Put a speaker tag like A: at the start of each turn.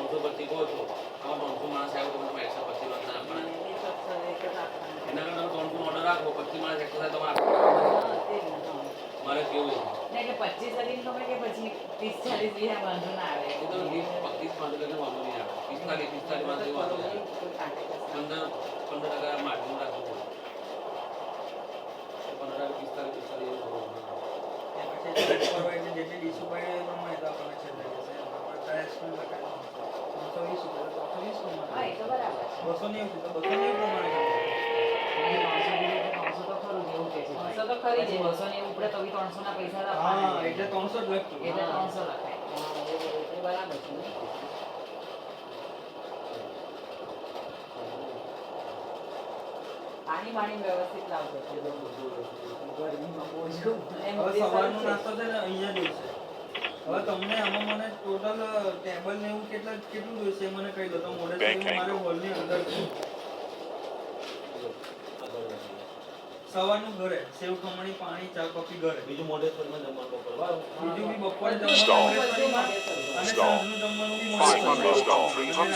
A: 325 કહો છો આમાં 300 માણસ આવ્યો તો તમે 125 માણસ આપવાના એના કરતા 300 ઓર્ડર રાખો 25 માણસ એક્સ્ટ્રા તમારે મારે કેવું
B: એટલે 25 કરીને તમે કે પછી 30 40 જેવા વાંધો ના આવે
A: એ તો 25 માણસ એટલે વાંધો નહીં આવે 45 માણસ વાંધો નહીં 15% માર્જિન રાખવું પડે 15 45
C: જેટલી ડીશ ઉપર પ્રમાણે તો આપણને છે
B: હા એ તો બરાબર છે
C: 290 તો 290 પ્રમાણે
B: 300 તો ખરું જ એવું કે છે 300 તો ખરી જ 290 ઉપડે તો બી 300 ના પૈસા આપવાના
C: હા એટલે 300 જ લખતું
B: એટલે 300 લખાય એ બરાબર છે પાણી બાણી વ્યવસ્થિત લાવજો ગરમીમાં બોજો
C: હવે સવારનો નાસ્તો છે ને અહીંયા જોઈશે હવે તમને આમાં મને ટોટલ ટેબલ ને એવું કેટલું જોઈશે મને કહી દો તો મોડે સુધી મારે હોલની અંદર સવારનું ઘરે સેવ ખમણી પાણી ચા કોફી ઘરે
A: બીજું મોઢેશ્વરમાં જમવાનું બપોર
C: બીજું બી બપોરે જમવાનું મોઢેશ્વરીમાં અને સાંજનું જમવાનું બી મોઢેશ્વરીમાં